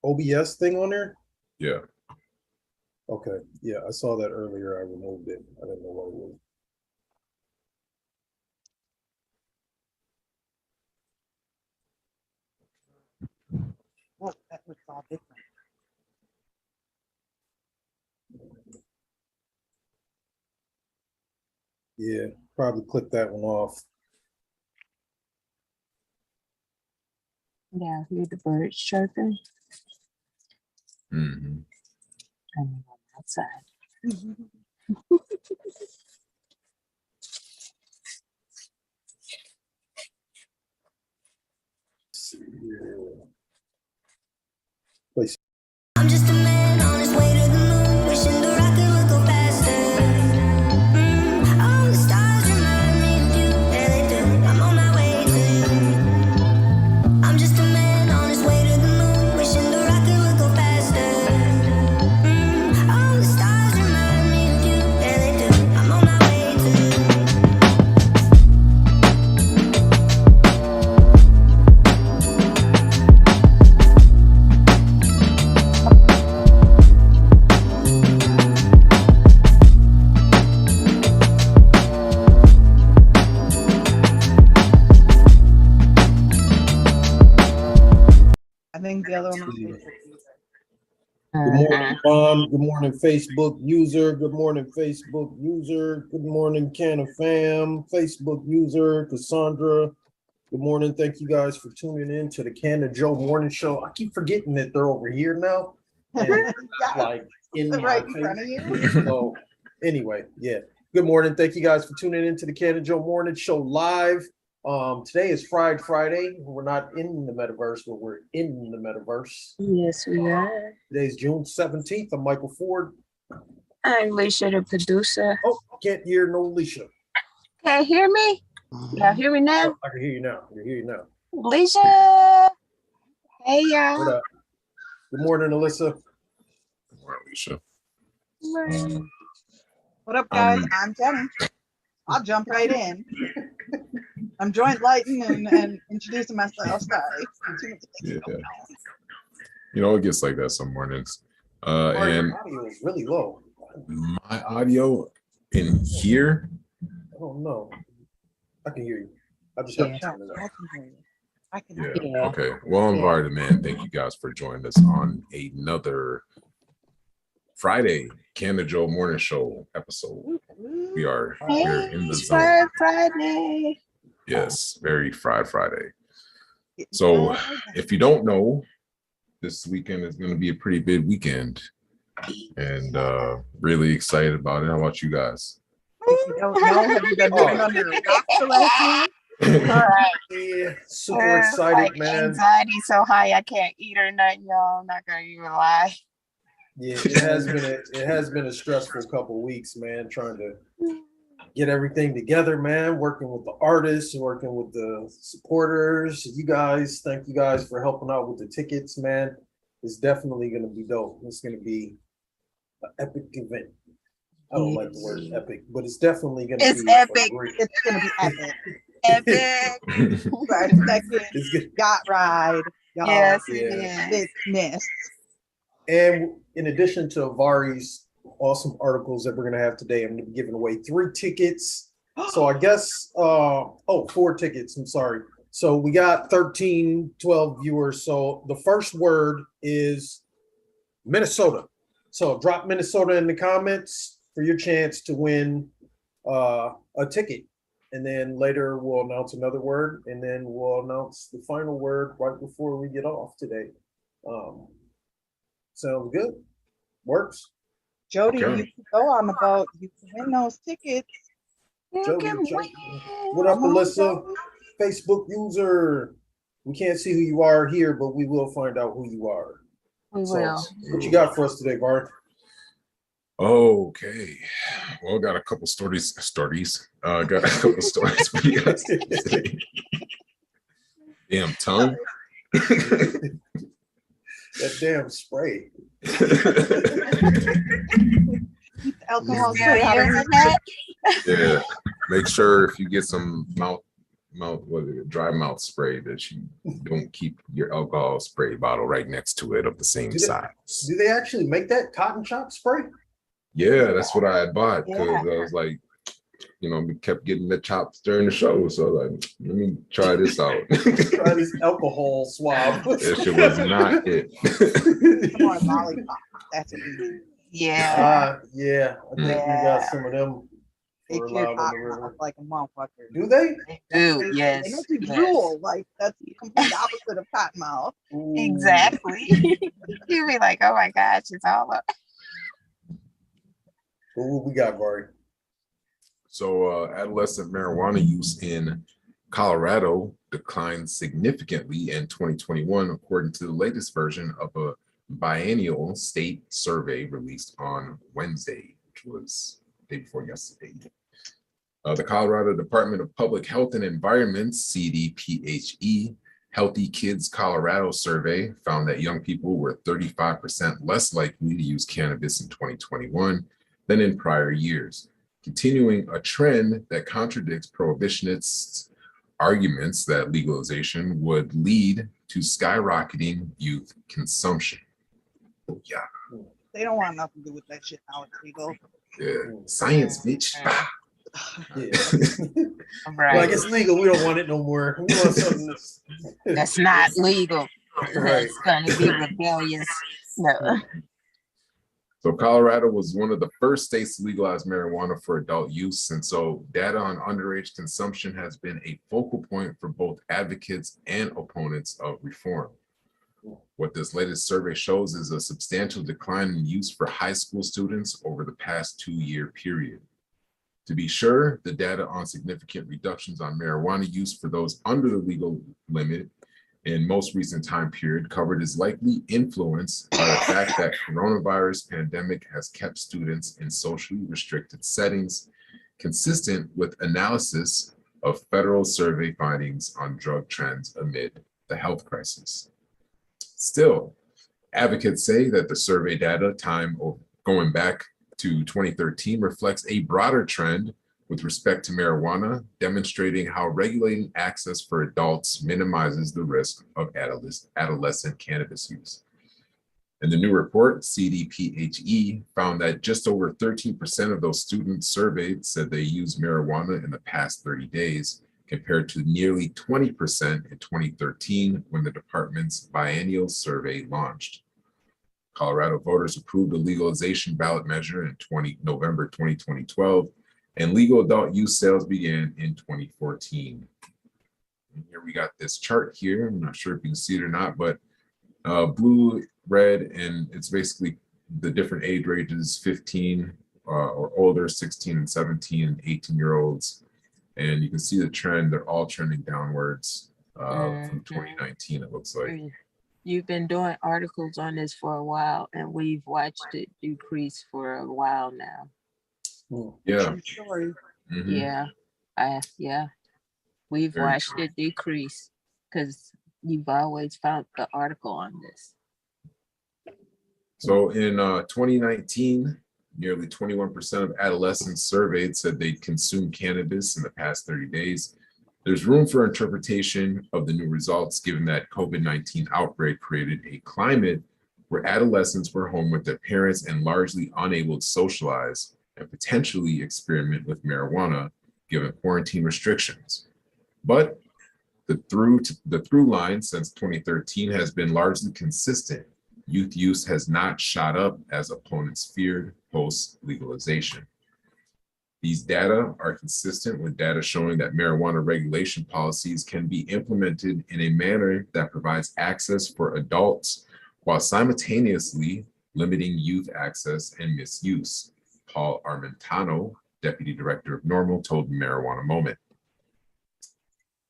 OBS thing on there? Yeah. Okay. Yeah, I saw that earlier. I removed it. I didn't know what it was. Well, that looks all different. Yeah, probably click that one off. Yeah, hear the birds chirping. Mm-hmm. I'm outside. I'm just a man on his way to the moon, wishing the rocket would go faster. All the stars remind me of you, yeah they do. I'm on my way to you. I'm just a man on his way to the moon, wishing the rocket would go faster. All the stars remind me of you, yeah they do. I'm on my way to you. I think the other one was Yeah. Facebook. Good morning, Mom. Good morning, Facebook user. Good morning, Facebook user. Good morning, Canna fam. Facebook user, Cassandra. Good morning. Thank you guys for tuning in to the Canna-Joe morning show. I keep forgetting that they're over here now. And Yeah, like in they're my right in face. front of you. So anyway, yeah. Good morning. Thank you guys for tuning in to the Canna-Joe morning show live. Today is Friday. We're not in the metaverse, but we're in the metaverse. Yes, we are. Today's June 17th. I'm Michael Ford. I'm Alicia, the producer. Oh, can't hear no Alicia. Can't hear me? Y'all hear me now? Oh, I can hear you now. I can hear you now. Alicia! Hey, What y'all. up? Good morning, Alyssa. Good morning, Alicia. What up, guys? I'm Jenny. I'll jump right in. I'm joint lighting and introducing myself. Sorry. Too much things Yeah. going on. You know, it gets like that some mornings. And Your audio is really low. my audio in here, I don't know. I can hear you. I just have to No, turn it I up. can hear you. I can yeah. hear you. Yeah. Okay. Well, I'm Yeah. Varda, man. Thank you guys for joining us on another Friday Canna-Joe morning show episode. We're in the It's zone. Friday. Yes, very Friday. So if you don't know, this weekend is going to be a pretty big weekend, and really excited about it. How about you guys? If you don't know, have you been living under a rock the last month? Right. Yeah, super excited, Like man. anxiety so high I can't eat or nothing, y'all. I'm not gonna even lie. Yeah, it has been a stressful couple weeks, man, trying to get everything together, man, working with the artists, working with the supporters. You guys, thank you guys for helping out with the tickets, man. It's definitely going to be dope. It's going to be an epic event. I don't like the word epic, but it's definitely going to be. It's epic. It's gonna be epic. Epic. Our second It's good. yacht ride. Y'all. Yes, Yeah. it is. Business. And in addition to Vari's awesome articles that we're going to have today, I'm going to be giving away 3 tickets. So I guess, 4 tickets. I'm sorry. So we got 13, 12 viewers. So the first word is Minnesota. So drop Minnesota in the comments for your chance to win a ticket. And then later we'll announce another word, and then we'll announce the final word right before we get off today. Sounds good. Works. Jody, Okay. you can go on the boat. You can win those tickets. You Jody, can Jody. win. What up, Come on, Alyssa? Jody. Facebook user. We can't see who you are here, but we will find out who you are. We So, will. what you got for us today, Var? Okay. Well, got a couple stories. Got a couple stories for you guys today. Damn tongue. That damn spray. Keep the alcohol Yeah, straight out of you here. heard that? Yeah. Make sure if you get some mouth dry mouth spray that you don't keep your alcohol spray bottle right next to it of the same size. Do they actually make that cotton shop spray? Yeah, that's what I had bought because Yeah. I was like, we kept getting the chops during the show. So like, let me try this out. Try this alcohol swab. That shit was not it. Come on, lollipop. That's what we need. Yeah. Yeah, I think we got some of them. They for cure allowed on the cotton river. mouth like a motherfucker. Do they? Dude, yes. They make you yes. drool. Like that's the complete opposite of cotton mouth. Ooh. Exactly. You'd be like, oh my gosh, it's all up. What we got, Vari? So adolescent marijuana use in Colorado declined significantly in 2021, according to the latest version of a biennial state survey released on Wednesday, which was the day before yesterday. The Colorado Department of Public Health and Environment, CDPHE, Healthy Kids Colorado survey found that young people were 35% less likely to use cannabis in 2021 than in prior years, continuing a trend that contradicts prohibitionists' arguments that legalization would lead to skyrocketing youth consumption. Yeah. They don't want nothing to do with that shit now. It's legal. Yeah. Science, bitch. Yeah. Right. Like it's legal. We don't want it no more. We want something That's not legal. Right. That's gonna be rebellious. No. So Colorado was one of the first states to legalize marijuana for adult use. And so data on underage consumption has been a focal point for both advocates and opponents of reform. What this latest survey shows is a substantial decline in use for high school students over the past 2-year period. To be sure, the data on significant reductions on marijuana use for those under the legal limit in most recent time period covered is likely influenced by the fact that coronavirus pandemic has kept students in socially restricted settings, consistent with analysis of federal survey findings on drug trends amid the health crisis. Still, advocates say that the survey data going back to 2013 reflects a broader trend with respect to marijuana, demonstrating how regulating access for adults minimizes the risk of adolescent cannabis use. In the new report, CDPHE found that just over 13% of those students surveyed said they used marijuana in the past 30 days, compared to nearly 20% in 2013 when the department's biennial survey launched. Colorado voters approved a legalization ballot measure in November 2012, and legal adult use sales began in 2014. And here we got this chart here. I'm not sure if you can see it or not, but blue, red, and it's basically the different age ranges, 15 or older, 16 and 17 and 18-year-olds. And you can see the trend, they're all trending downwards from 2019, it looks like. You've been doing articles on this for a while, and we've watched it decrease for a while now. Yeah. Story. Mhm. Yeah. We've Very watched true. it decrease because you've always found the article on this. So in 2019, nearly 21% of adolescents surveyed said they'd consumed cannabis in the past 30 days. There's room for interpretation of the new results, given that COVID-19 outbreak created a climate where adolescents were home with their parents and largely unable to socialize and potentially experiment with marijuana, given quarantine restrictions. But the through line since 2013 has been largely consistent. Youth use has not shot up as opponents feared post-legalization. These data are consistent with data showing that marijuana regulation policies can be implemented in a manner that provides access for adults while simultaneously limiting youth access and misuse. Paul Armentano, Deputy Director of NORML, told Marijuana Moment.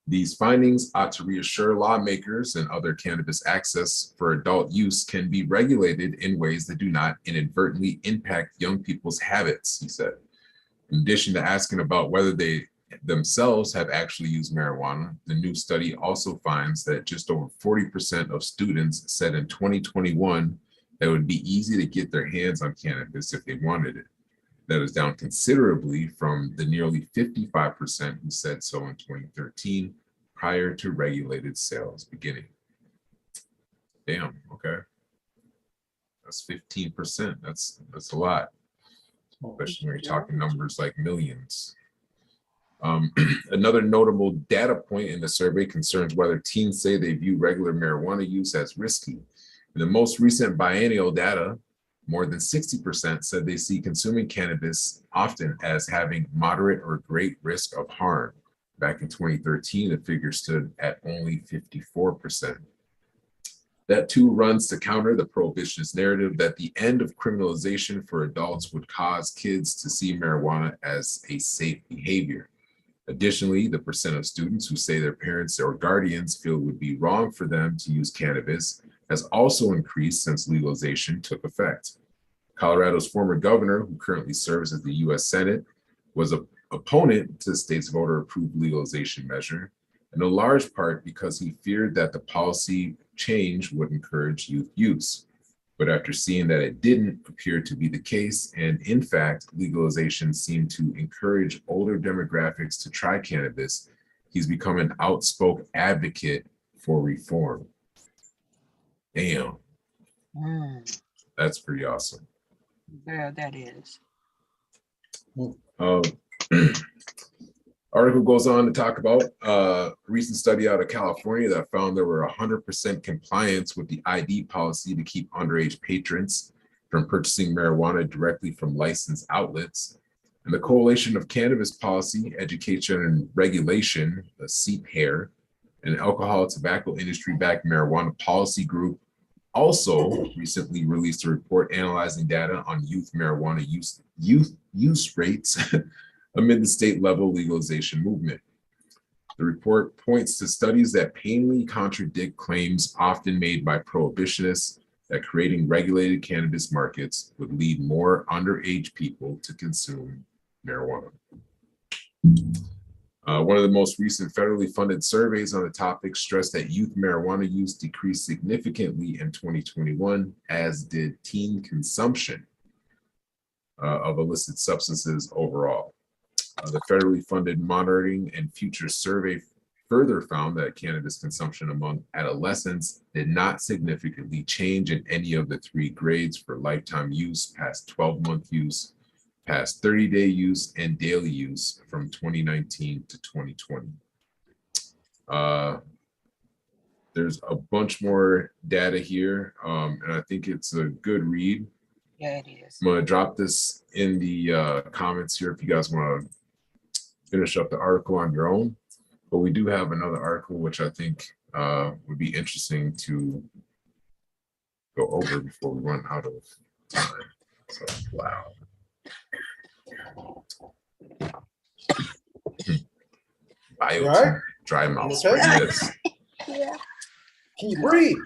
These findings ought to reassure lawmakers and other cannabis access for adult use can be regulated in ways that do not inadvertently impact young people's habits, he said. In addition to asking about whether they themselves have actually used marijuana, the new study also finds that just over 40% of students said in 2021 that it would be easy to get their hands on cannabis if they wanted it. That is down considerably from the nearly 55% who said so in 2013, prior to regulated sales beginning. Damn, okay. That's 15%. That's a lot, especially when you're talking numbers like millions. Another notable data point in the survey concerns whether teens say they view regular marijuana use as risky. In the most recent biennial data, more than 60% said they see consuming cannabis often as having moderate or great risk of harm. Back in 2013, the figure stood at only 54%. That too runs to counter the prohibitionist narrative that the end of criminalization for adults would cause kids to see marijuana as a safe behavior. Additionally, the percent of students who say their parents or guardians feel it would be wrong for them to use cannabis has also increased since legalization took effect. Colorado's former governor, who currently serves as the U.S. Senate, was an opponent to the state's voter-approved legalization measure, in a large part because he feared that the policy change would encourage youth use. But after seeing that it didn't appear to be the case, and in fact, legalization seemed to encourage older demographics to try cannabis, he's become an outspoken advocate for reform. Damn. That's pretty awesome. Yeah, that is. Article goes on to talk about a recent study out of California that found there were 100% compliance with the ID policy to keep underage patrons from purchasing marijuana directly from licensed outlets. And the Coalition of Cannabis Policy, Education, and Regulation, the CPAIR, an alcohol tobacco industry-backed marijuana policy group, also recently released a report analyzing data on youth marijuana use rates amid the state level legalization movement. The report points to studies that painfully contradict claims often made by prohibitionists that creating regulated cannabis markets would lead more underage people to consume marijuana. One of the most recent federally funded surveys on the topic stressed that youth marijuana use decreased significantly in 2021, as did teen consumption of illicit substances overall. The federally funded Monitoring and Future Survey further found that cannabis consumption among adolescents did not significantly change in any of the three grades for lifetime use, past 12-month use, past 30-day use, and daily use from 2019 to 2020. There's a bunch more data here, and I think it's a good read. Yeah, it is. I'm going to drop this in the comments here if you guys want to finish up the article on your own. But we do have another article which I think would be interesting to go over before we run out of time. So, wow. Biotech, Right? dry mouth. Okay. Yes. Yeah. Can you breathe?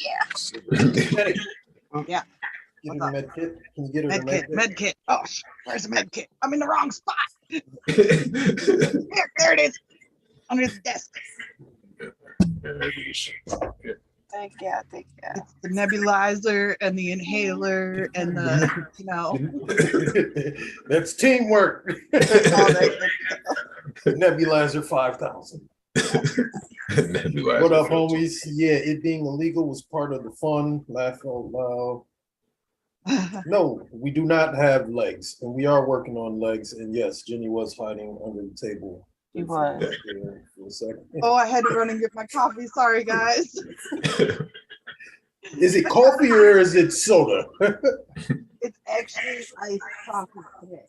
Yeah. Get her the med kit. Can you get her the Med kit. Oh, where's the med kit? I'm in the wrong spot. There it is. Under the desk. Thank God. It's the nebulizer and the inhaler and the, That's teamwork. all that. Nebulizer 5,000. Nebulizer. What up, homies? Yeah, it being illegal was part of the fun. Laugh out loud. No, we do not have legs, and we are working on legs. And yes, Jenny was hiding under the table. She was. For a second. Oh, I had to run and get my coffee. Sorry, guys. Is it coffee or is it soda? It's actually iced coffee today.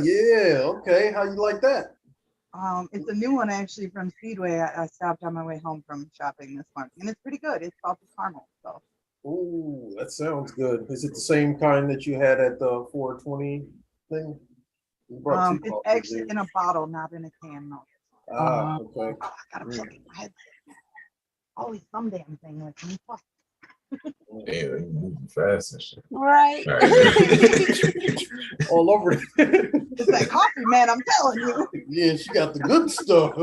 Yeah. Okay. How you like that? It's a new one actually from Speedway. I stopped on my way home from shopping this morning, and it's pretty good. It's salted caramel. So. Ooh, that sounds good. Is it the same kind that you had at the 420 thing? You brought two It's coffees actually there. in a bottle, not in a can. No. Okay. Oh, I gotta plug in my head. Always some damn thing with me. Fuck. Damn, you moving fast and shit. Right. All right. All over it. It's that coffee, man. I'm telling you. Yeah, she got the good stuff.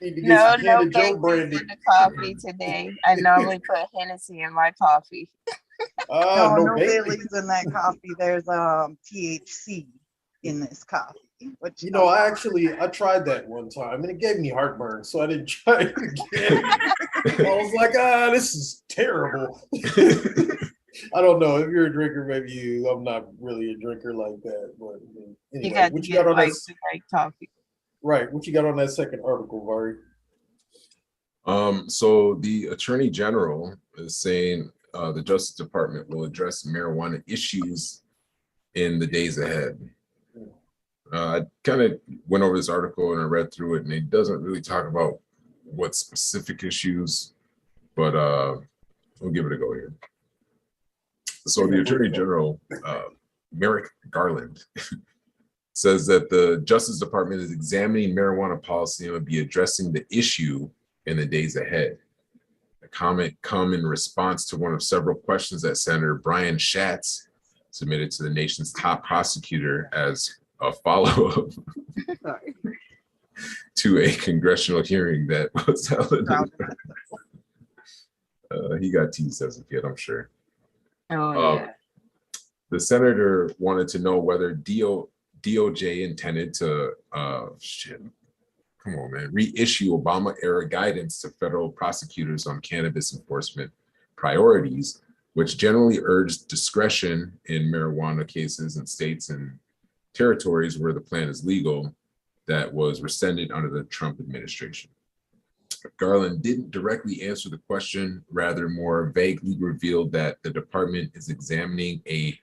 Need to get No some Canna-Joe bacon brandy. in the coffee today. I normally put Hennessy in my coffee. No, No no Bailey. Bailey's in that coffee. There's THC in this coffee. Which You know, I tried that one time and it gave me heartburn, so I didn't try it again. I was like, this is terrible. I don't know if you're a drinker, maybe you. I'm not really a drinker like that, but You anyway, got what to you got get on like that? the right coffee. Right, what you got on that second article, Vari? So the Attorney General is saying the Justice Department will address marijuana issues in the days ahead. I kind of went over this article and I read through it, and it doesn't really talk about what specific issues, but we'll give it a go here. So the Attorney General, Merrick Garland, says that the Justice Department is examining marijuana policy and will be addressing the issue in the days ahead. The comment come in response to one of several questions that Senator Brian Schatz submitted to the nation's top prosecutor as a follow-up to a congressional hearing that was held. He got teased as a kid, I'm sure. Oh yeah. The senator wanted to know whether DOJ intended to reissue Obama-era guidance to federal prosecutors on cannabis enforcement priorities, which generally urged discretion in marijuana cases in states and territories where the plant is legal, that was rescinded under the Trump administration. Garland didn't directly answer the question, rather more vaguely revealed that the department is examining a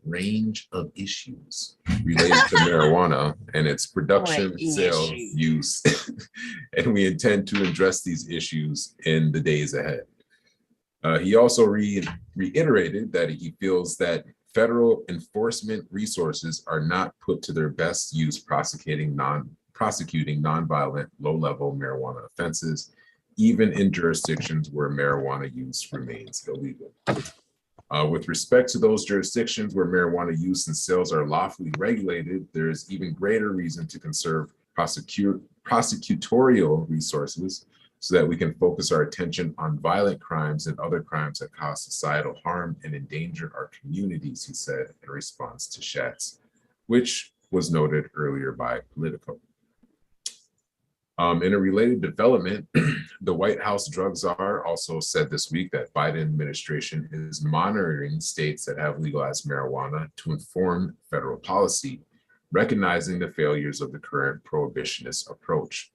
range of issues related to marijuana and its production, sale, use, and we intend to address these issues in the days ahead. He also reiterated that he feels that federal enforcement resources are not put to their best use prosecuting nonviolent, low-level marijuana offenses, even in jurisdictions where marijuana use remains illegal. With respect to those jurisdictions where marijuana use and sales are lawfully regulated, there is even greater reason to conserve prosecutorial resources so that we can focus our attention on violent crimes and other crimes that cause societal harm and endanger our communities, he said in response to Schatz, which was noted earlier by Politico. In a related development, the White House drug czar also said this week that Biden administration is monitoring states that have legalized marijuana to inform federal policy, recognizing the failures of the current prohibitionist approach.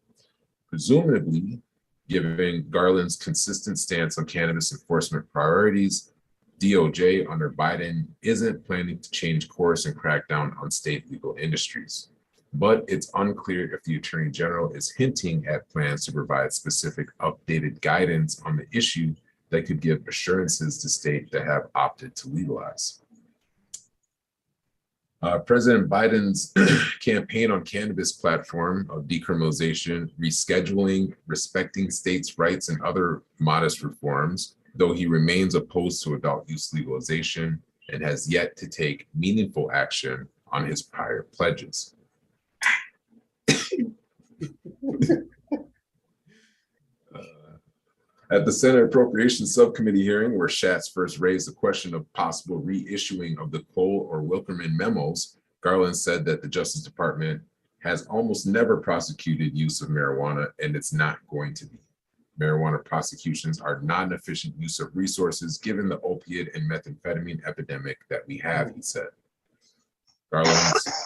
Presumably, given Garland's consistent stance on cannabis enforcement priorities, DOJ under Biden isn't planning to change course and crack down on state legal industries. But it's unclear if the Attorney General is hinting at plans to provide specific updated guidance on the issue that could give assurances to states that have opted to legalize. President Biden's campaign on cannabis platform of decriminalization, rescheduling, respecting states' rights, and other modest reforms, though he remains opposed to adult use legalization and has yet to take meaningful action on his prior pledges. At the Senate Appropriations Subcommittee hearing, where Schatz first raised the question of possible reissuing of the Cole or Wilkerman memos, Garland said that the Justice Department has almost never prosecuted use of marijuana, and it's not going to be. Marijuana prosecutions are not an efficient use of resources given the opiate and methamphetamine epidemic that we have, he said. Garland's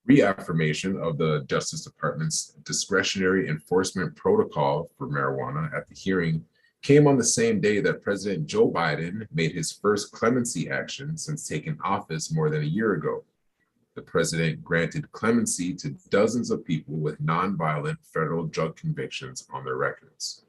reaffirmation of the Justice Department's discretionary enforcement protocol for marijuana at the hearing came on the same day that President Joe Biden made his first clemency action since taking office more than a year ago. The president granted clemency to dozens of people with nonviolent federal drug convictions on their records.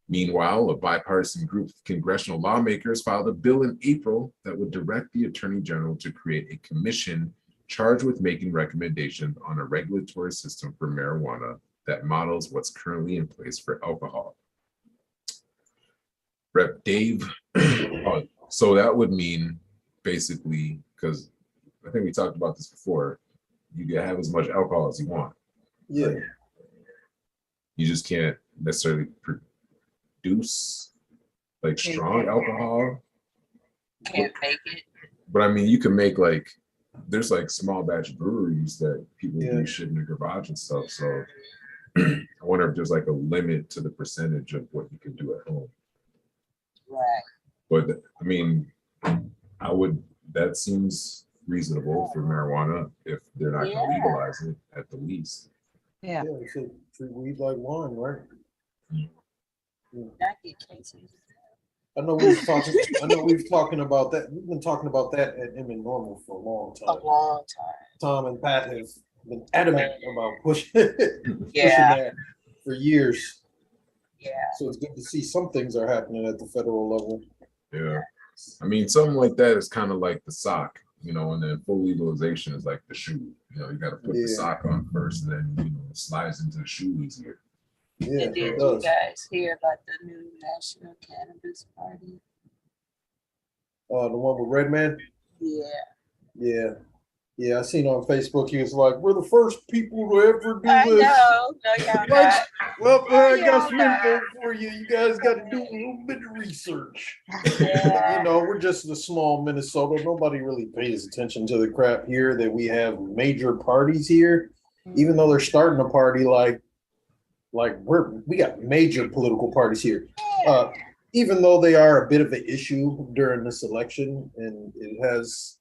Meanwhile, a bipartisan group of congressional lawmakers filed a bill in April that would direct the Attorney General to create a commission charged with making recommendations on a regulatory system for marijuana that models what's currently in place for alcohol. Rep. Dave, so that would mean basically, because I think we talked about this before, you can have as much alcohol as you want. Yeah. You just can't necessarily produce like strong alcohol. Can't make it. But I mean, you can make like, there's like small batch breweries that people Yeah. do shit in their garage and stuff. So I wonder if there's like a limit to the percentage of what you can do at home. Right. But I mean, that seems reasonable for marijuana if they're not gonna Yeah. legalize it at the least. Yeah. Yeah, they said treat weed like wine, right? Not get cases. I know we've talking about that. We've been talking about that at M and Normal for a long A time. long time. Tom and Pat have been adamant about pushing Yeah. that for years. Yeah. So it's good to see some things are happening at the federal level. Yeah. I mean, something like that is kind of like the sock, you know, and then full legalization is like the shoe. You know, you got to put the Yeah. sock on first, and then, you know, it slides into the shoe easier. Yeah, And did it you does. guys hear about the new National Cannabis Party? The one with Redman. Yeah. Yeah. Yeah, I seen on Facebook he was like, "We're the first people to ever do I this." know. No, y'all Like, not. well, I Yeah, got some yeah. info for you. You guys got to do a little bit of research. Yeah. You know, we're just a small Minnesota. Nobody really pays attention to the crap here that we have major parties here, even though they're starting a party like we got major political parties here. Even though they are a bit of an issue during this election, and it has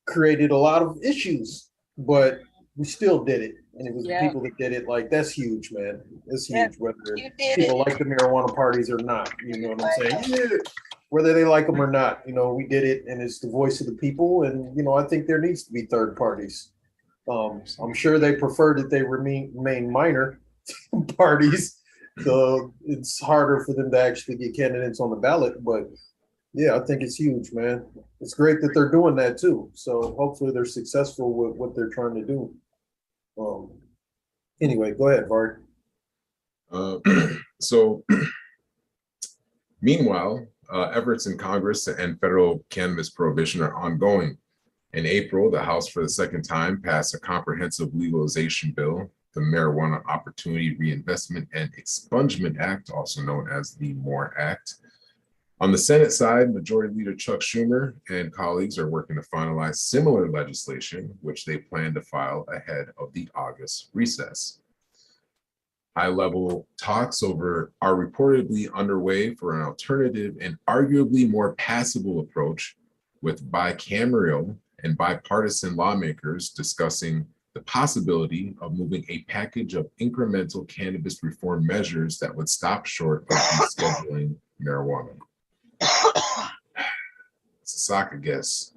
created a lot of issues, but we still did it, and it was the people that did it. Like, that's huge, man. It's huge, whether You did people it. like the marijuana parties or not. You know what I'm saying? Yeah. Whether they like them or not, you know, we did it, and it's the voice of the people. And you know, I think there needs to be third parties. I'm sure they prefer that they remain minor parties, so it's harder for them to actually get candidates on the ballot. But yeah, I think it's huge, man. It's great that they're doing that too. So hopefully they're successful with what they're trying to do. Anyway, go ahead, Bart. So meanwhile, efforts in Congress and federal cannabis prohibition are ongoing. In April, the House for the second time passed a comprehensive legalization bill, the Marijuana Opportunity Reinvestment and Expungement Act, also known as the MORE Act. On the Senate side, Majority Leader Chuck Schumer and colleagues are working to finalize similar legislation, which they plan to file ahead of the August recess. High-level talks are reportedly underway for an alternative and arguably more passable approach, with bicameral and bipartisan lawmakers discussing the possibility of moving a package of incremental cannabis reform measures that would stop short of descheduling marijuana. It's a sock, I guess.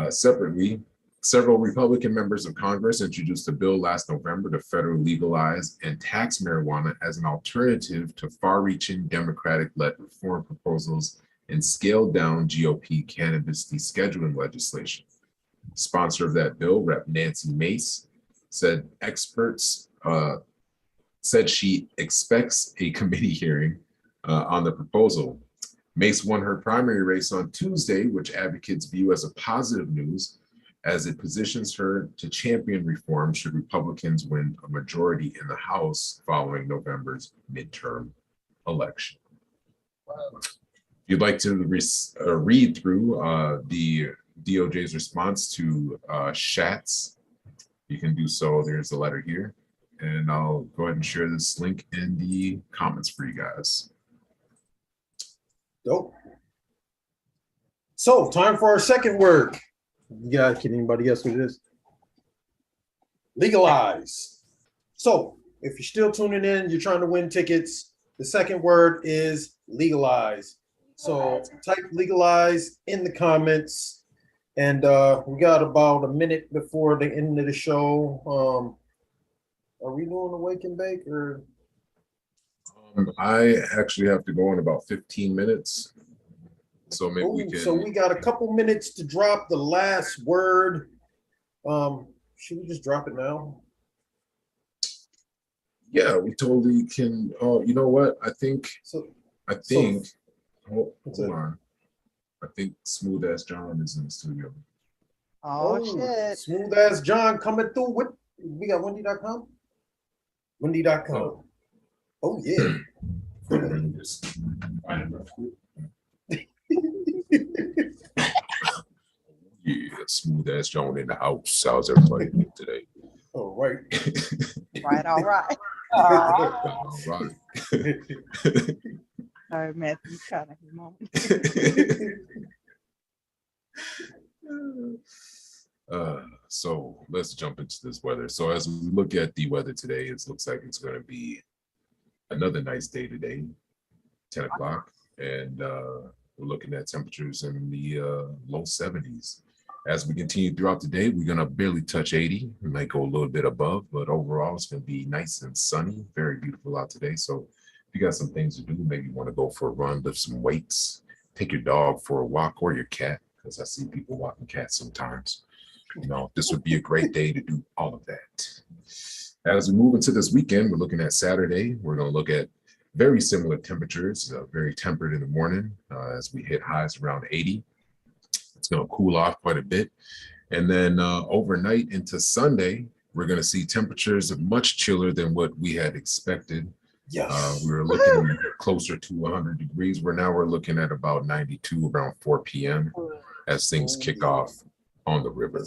Separately, several Republican members of Congress introduced a bill last November to federally legalize and tax marijuana as an alternative to far-reaching Democratic-led reform proposals and scaled down GOP cannabis descheduling legislation. Sponsor of that bill, Rep. Nancy Mace, said she expects a committee hearing on the proposal. Mace won her primary race on Tuesday, which advocates view as a positive news, as it positions her to champion reform should Republicans win a majority in the House following November's midterm election. If you'd like to read through the DOJ's response to Schatz, you can do so. There's a letter here, and I'll go ahead and share this link in the comments for you guys. Dope. So, time for our second word. Yeah, can anybody guess what it is? Legalize. So, if you're still tuning in, you're trying to win tickets, the second word is legalize. So, type legalize in the comments. And we got about a minute before the end of the show. Are we doing a wake and bake or? I actually have to go in about 15 minutes. So maybe we can. So we got a couple minutes to drop the last word. Should we just drop it now? Yeah, we totally can. Oh, you know what? I think. Hold on. I think Smooth Ass John is in the studio. Oh shit. Smooth Ass John coming through with. We got Wendy.com. Wendy.com. Oh yeah. Just find it real quick. That's Joan in the house. How's everybody doing today? Oh, right. Right, all right. All right. Sorry, Matthew, kind of a moment. So let's jump into this weather. So as we look at the weather today, it looks like it's going to be another nice day today, 10 o'clock. And we're looking at temperatures in the low 70s. As we continue throughout the day, we're going to barely touch 80. We might go a little bit above, but overall, it's going to be nice and sunny. Very beautiful out today. So if you got some things to do, maybe you want to go for a run, lift some weights, take your dog for a walk or your cat, because I see people walking cats sometimes. You know, this would be a great day to do all of that. As we move into this weekend, we're looking at Saturday. We're going to look at very similar temperatures, very tempered in the morning as we hit highs around 80. It's going to cool off quite a bit. And then overnight into Sunday, we're going to see temperatures much chiller than what we had expected. Yes. We were looking closer to 100 degrees, where now we're looking at about 92 around 4 p.m. as things kick off on the river.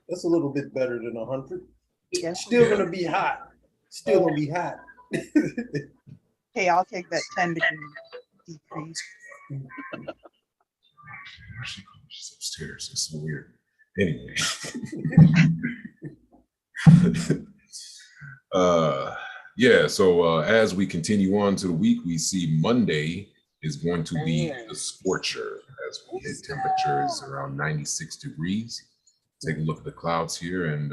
That's a little bit better than 100. Yes. Still going to be hot. Still going to be hot. Hey, I'll take that 10 degree decrease. She's upstairs. It's so weird. Anyway. Yeah, so as we continue on to the week, we see Monday is going to be the scorcher as we hit temperatures around 96 degrees. Take a look at the clouds here and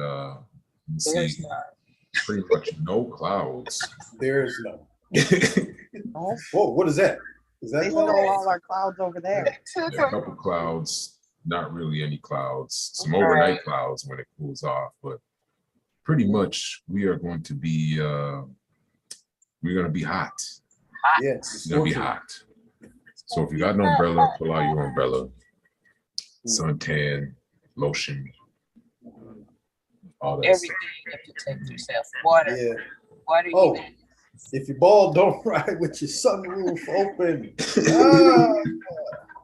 see pretty much no clouds. There's none. Oh, Whoa, what is that? Is they that stole all our clouds over there. Yeah, a couple clouds, not really any clouds, some overnight clouds when it cools off, but pretty much we are going to be hot. Yes. It's gonna be hot. So if you got an umbrella, pull out your umbrella. Suntan, lotion, all that Everything stuff. to protect yourself. Water. Yeah. Water. Oh, if your ball don't ride with your sunroof open,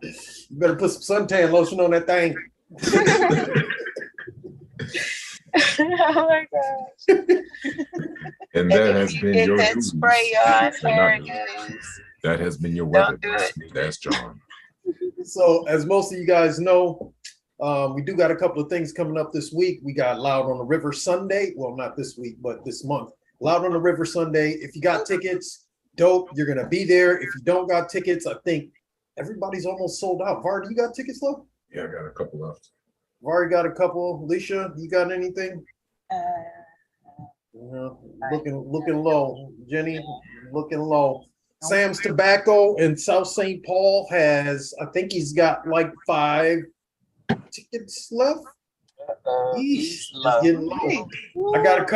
you better put some suntan lotion on that thing. Oh my gosh. And that has been Get your that news. spray on there, Not guys. news. That has been your weather. Don't do it. That's John. So, as most of you guys know, we do got a couple of things coming up this week. We got Loud on the River Sunday. Well, not this week, but this month. Loud on the River Sunday. If you got tickets, dope. You're gonna be there. If you don't got tickets, I think everybody's almost sold out. Var, do you got tickets left? Yeah, I got a couple left. Vari got a couple. Alicia, you got anything? Looking low. Jenny, looking low. Sam's Tobacco in South St. Paul has, I think he's got like 5 tickets left. He's getting low. I got a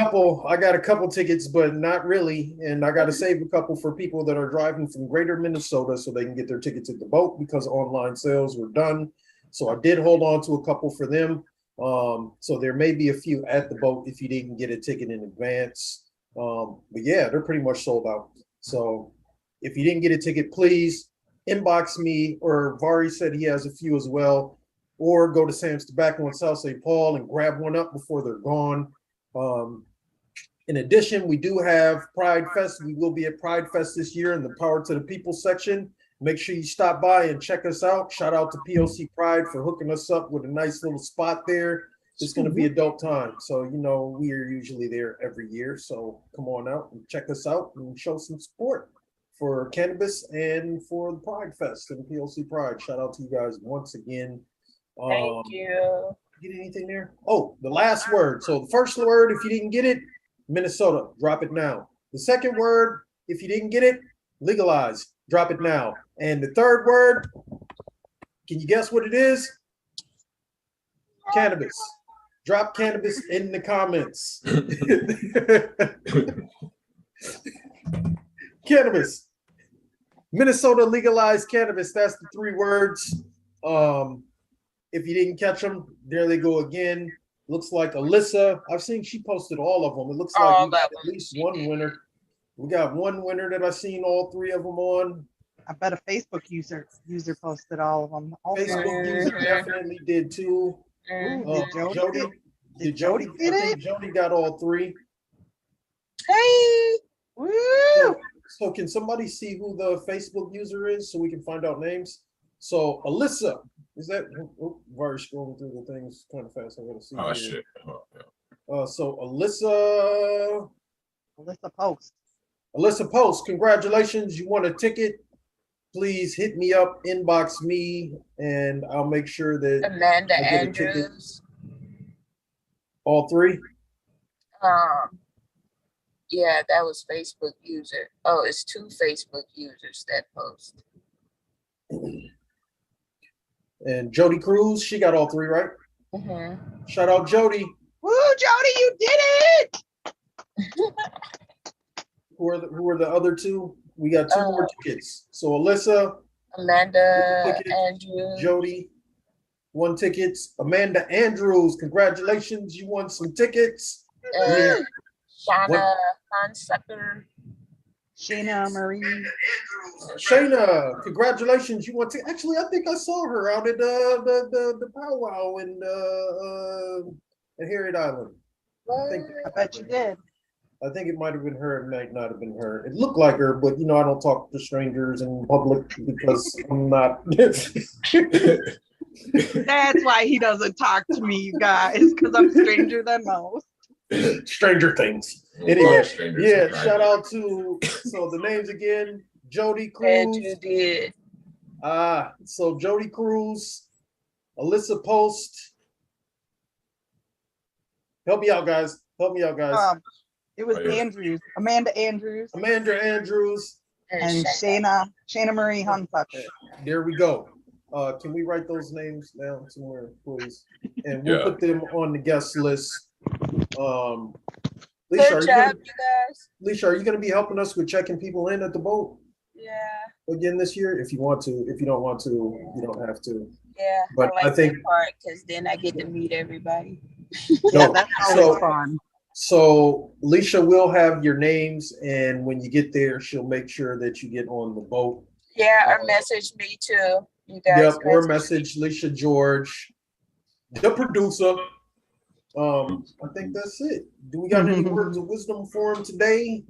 couple tickets, but not really. And I got to save a couple for people that are driving from greater Minnesota so they can get their tickets at the boat because online sales were done. So I did hold on to a couple for them. So there may be a few at the boat if you didn't get a ticket in advance. But yeah, they're pretty much sold out. So if you didn't get a ticket, please inbox me, or Vari said he has a few as well, or go to Sam's Tobacco in South St. Paul and grab one up before they're gone. In addition, we do have Pride Fest. We will be at Pride Fest this year in the Power to the People section. Make sure you stop by and check us out. Shout out to POC Pride for hooking us up with a nice little spot there. It's going to be a dope time. So, you know, we are usually there every year. So come on out and check us out and show some support for cannabis and for the Pride Fest and POC Pride. Shout out to you guys once again. Thank you. Get anything there? Oh, the last word. So the first word, if you didn't get it, Minnesota, drop it now. The second word, if you didn't get it, legalize, drop it now. And the third word, can you guess what it is? Cannabis. Drop cannabis in the comments. Cannabis. Minnesota legalized cannabis. That's the 3 words. If you didn't catch them, there they go again. Looks like Alyssa. I've seen she posted all of them. It looks like we got at least one winner. We got one winner that I've seen all 3 of them on. I bet a Facebook user posted all of them. Also. Facebook user definitely did too. Mm. Ooh, did Jody Jody, get, did Jody? get I think it? Jody got all three. Hey, Woo! So can somebody see who the Facebook user is so we can find out names? So Alyssa, is that? Very scrolling through the things kind of fast. I gotta see. Oh here. shit. Oh, yeah. So Alyssa Post. Post, congratulations! You won a ticket. Please hit me up, inbox me, and I'll make sure that Amanda I get a ticket. Andrews. All three. Yeah, that was Facebook user. Oh, it's 2 Facebook users that post. And Jody Cruz, she got all three, right? Mm-hmm. Shout out Jody. Woo, Jody, you did it! Who are the other two? We got 2 more tickets. So Alyssa, Amanda ticket. Andrews. Jody, 1 ticket. Amanda Andrews, congratulations, you won some tickets. And Shauna What? Hunsucker. Sheena Marie. Shayna, congratulations, you won. Actually, I think I saw her out at the powwow in at Harriet Island. I bet you did. I think it might have been her. It might not have been her. It looked like her, but I don't talk to strangers in public because I'm not. That's why he doesn't talk to me, you guys, because I'm stranger than most. Stranger Things. Anyway, yeah. Shout out to the names again: Jody And Cruz. you did. So Jody Cruz, Alyssa Post. Help me out, guys. It was Andrews, Amanda Andrews, and Shayna Marie Hunsucker. There we go. Can we write those names down somewhere, please? And we'll put them on the guest list. Good job, you guys. Leisha, are you going to be helping us with checking people in at the boat? Yeah. Again this year, if you want to. If you don't want to, you don't have to. Yeah. But I like think that part because then I get to meet everybody. Yeah, that's always fun. So Leisha will have your names, and when you get there, she'll make sure that you get on the boat. Yeah, or message me too. You guys. Yep, or message Leisha George, the producer. I think that's it. Do we got any words of wisdom for him today?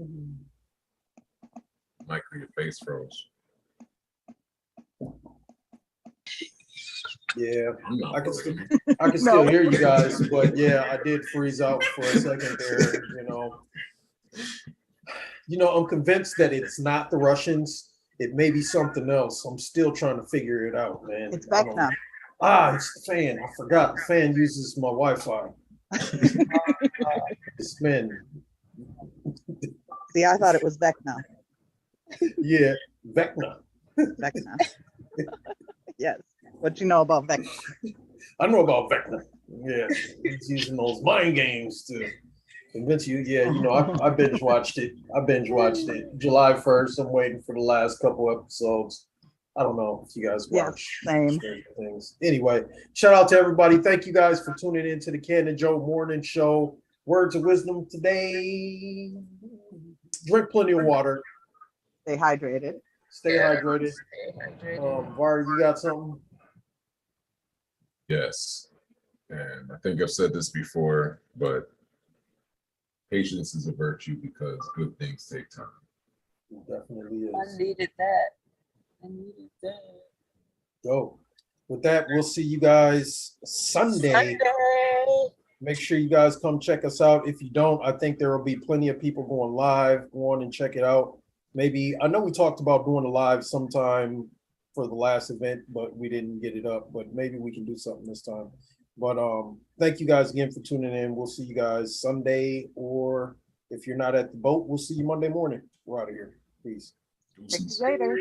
Michael, your face froze. Yeah, I can still hear you guys, but yeah, I did freeze out for a second there. I'm convinced that it's not the Russians. It may be something else. I'm still trying to figure it out, man. It's Vecna. It's the fan. I forgot the fan uses my Wi-Fi. It's been. See, I thought it was Vecna. Yeah, Vecna. Vecna. Yes. What you know about Vecna? I know about Vecna. Yeah, he's using those mind games to convince you. Yeah, I binge watched it. July 1st. I'm waiting for the last couple episodes. I don't know if you guys watch things. Anyway, shout out to everybody. Thank you guys for tuning in to the Canna-Joe Morning Show. Words of wisdom today. Drink plenty of water. Stay hydrated. Stay hydrated. Var, you got something? Yes. And I think I've said this before, but patience is a virtue because good things take time. It definitely is. I needed that. So, with that, we'll see you guys Sunday. Make sure you guys come check us out. If you don't, I think there will be plenty of people going live. Go on and check it out. Maybe, I know we talked about doing a live sometime for the last event, but we didn't get it up. But maybe we can do something this time. But thank you guys again for tuning in. We'll see you guys Sunday, or if you're not at the boat, we'll see you Monday morning. We're out of here. Peace. See you later.